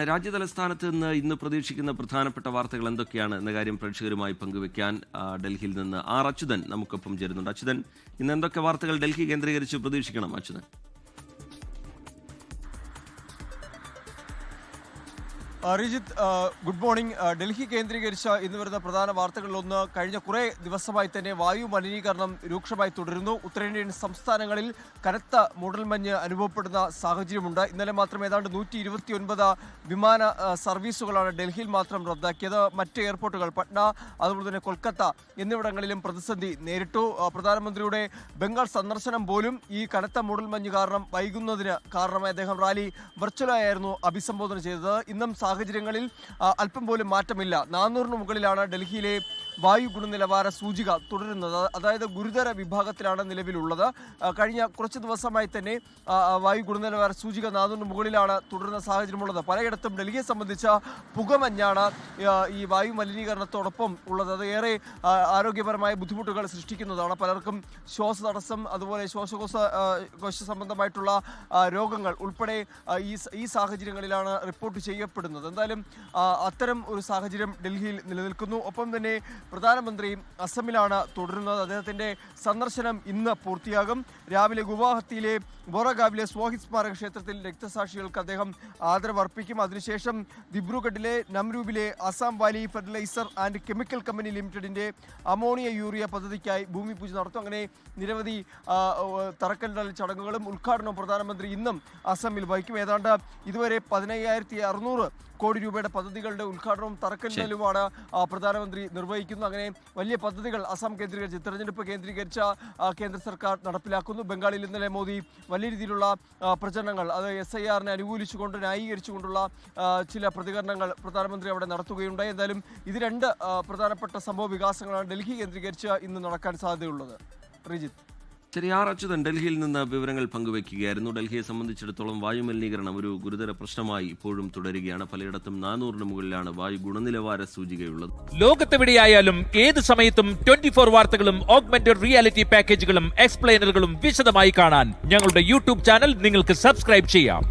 രാജ്യതലസ്ഥാനത്ത് നിന്ന് ഇന്ന് പ്രതീക്ഷിക്കുന്ന പ്രധാനപ്പെട്ട വാർത്തകൾ എന്തൊക്കെയാണ് എന്ന കാര്യം പ്രേക്ഷകരുമായി പങ്കുവയ്ക്കാൻ ഡൽഹിയിൽ നിന്ന് അച്യുതൻ നമുക്കൊപ്പം ചേരുന്നുണ്ട്. അച്യുതൻ, ഇന്ന് എന്തൊക്കെ വാർത്തകൾ ഡൽഹി കേന്ദ്രീകരിച്ച് പ്രതീക്ഷിക്കണം? അച്യുതൻ. Rijith, good morning. ഡൽഹി കേന്ദ്രീകരിച്ച ഇന്ന് വരുന്ന പ്രധാന വാർത്തകളിലൊന്ന്, കഴിഞ്ഞ കുറേ ദിവസമായി തന്നെ വായു മലിനീകരണം രൂക്ഷമായി തുടരുന്നു. ഉത്തരേന്ത്യൻ സംസ്ഥാനങ്ങളിൽ കനത്ത മൂടൽമഞ്ഞ് അനുഭവപ്പെടുന്ന സാഹചര്യമുണ്ട്. ഇന്നലെ മാത്രം ഏതാണ്ട് 129 വിമാന സർവീസുകളാണ് ഡൽഹിയിൽ മാത്രം റദ്ദാക്കിയത്. മറ്റ് എയർപോർട്ടുകൾ പട്ന, അതുപോലെ തന്നെ കൊൽക്കത്ത എന്നിവിടങ്ങളിലും പ്രതിസന്ധി നേരിട്ടു. പ്രധാനമന്ത്രിയുടെ ബംഗാൾ സന്ദർശനം പോലും ഈ കനത്ത മൂടൽമഞ്ഞ് കാരണം വൈകുന്നതിന് കാരണമായി അദ്ദേഹം റാലി വെർച്വലായിരുന്നു അഭിസംബോധന ചെയ്തത്. ഇന്നും സാഹചര്യങ്ങളിൽ അല്പം പോലും മാറ്റമില്ല. 400 മുകളിലാണ് ഡൽഹിയിലെ വായു ഗുണനിലവാര സൂചിക തുടരുന്നത്. അതായത് ഗുരുതര വിഭാഗത്തിലാണ് നിലവിലുള്ളത്. കഴിഞ്ഞ കുറച്ച് ദിവസമായി തന്നെ വായു ഗുണനിലവാര സൂചിക 400 മുകളിലാണ് തുടരുന്ന സാഹചര്യമുള്ളത്. പലയിടത്തും ഡൽഹിയെ സംബന്ധിച്ച പുകമഞ്ഞാണ് ഈ വായു മലിനീകരണത്തോടൊപ്പം ഉള്ളത്. അത് ഏറെ ആരോഗ്യപരമായ ബുദ്ധിമുട്ടുകൾ സൃഷ്ടിക്കുന്നതാണ്. പലർക്കും ശ്വാസതടസ്സം, അതുപോലെ ശ്വാസകോശ സംബന്ധമായിട്ടുള്ള രോഗങ്ങൾ ഉൾപ്പെടെ ഈ സാഹചര്യങ്ങളിലാണ് റിപ്പോർട്ട് ചെയ്യപ്പെടുന്നത്. എന്തായാലും അത്തരം ഒരു സാഹചര്യം ഡൽഹിയിൽ നിലനിൽക്കുന്നു. ഒപ്പം തന്നെ പ്രധാനമന്ത്രി അസമിലാണ് തുടരുന്നത്. അദ്ദേഹത്തിൻ്റെ സന്ദർശനം ഇന്ന് പൂർത്തിയാകും. രാവിലെ ഗുവാഹത്തിയിലെ ബോറഗാവിലെ സ്വാഹിദ് സ്മാരക ക്ഷേത്രത്തിൽ രക്തസാക്ഷികൾക്ക് അദ്ദേഹം ആദരവ് അർപ്പിക്കും. അതിനുശേഷം ദിബ്രുഗഡിലെ നംരൂബിലെ Assam valley fertiliser and chemical company ലിമിറ്റഡിൻ്റെ അമോണിയ യൂറിയ പദ്ധതിക്കായി ഭൂമി പൂജ നടത്തും. അങ്ങനെ നിരവധി തറക്കല്ലിടൽ ചടങ്ങുകളും ഉദ്ഘാടനവും പ്രധാനമന്ത്രി ഇന്നും അസമിൽ വഹിക്കും. ഏതാണ്ട് ഇതുവരെ 15,600 കോടി രൂപയുടെ പദ്ധതികളുടെ ഉദ്ഘാടനവും തറക്കല്ലിടലുമാണ് പ്രധാനമന്ത്രി നിർവഹിക്കുന്നത്. അങ്ങനെ വലിയ പദ്ധതികൾ അസം കേന്ദ്രീകരിച്ച്, തെരഞ്ഞെടുപ്പ് കേന്ദ്രീകരിച്ച കേന്ദ്ര സർക്കാർ നടപ്പിലാക്കുന്നു. ബംഗാളിൽ ഇന്നലെ മോദി വലിയ രീതിയിലുള്ള പ്രചരണങ്ങൾ, അത് SIR-നെ അനുകൂലിച്ചുകൊണ്ട് ന്യായീകരിച്ചുകൊണ്ടുള്ള ചില പ്രതികരണങ്ങൾ പ്രധാനമന്ത്രി അവിടെ നടത്തുകയുണ്ടായി. എന്തായാലും ഇത് രണ്ട് പ്രധാനപ്പെട്ട സംഭവ വികാസങ്ങളാണ് ഡൽഹി കേന്ദ്രീകരിച്ച് ഇന്ന് നടക്കാൻ സാധ്യതയുള്ളത്. റിജിത്ത്. ശരി, അച്യുതൻ ഡൽഹിയിൽ നിന്ന് വിവരങ്ങൾ പങ്കുവയ്ക്കുകയായിരുന്നു. ഡൽഹിയെ സംബന്ധിച്ചിടത്തോളം വായുമലിനീകരണം ഒരു ഗുരുതര പ്രശ്നമായി ഇപ്പോഴും തുടരുകയാണ്. പലയിടത്തും 400 മുകളിലാണ് വായു ഗുണനിലവാര സൂചികയുള്ളത്. ലോകത്തെവിടെയായാലും ഏത് സമയത്തും 24 വാർത്തകളും ഓഗ്മെന്റഡ് റിയാലിറ്റി പാക്കേജുകളും എക്സ്പ്ലെയിനറുകളും വിശദമായി കാണാൻ ഞങ്ങളുടെ യൂട്യൂബ് ചാനൽ നിങ്ങൾക്ക് സബ്സ്ക്രൈബ് ചെയ്യാം.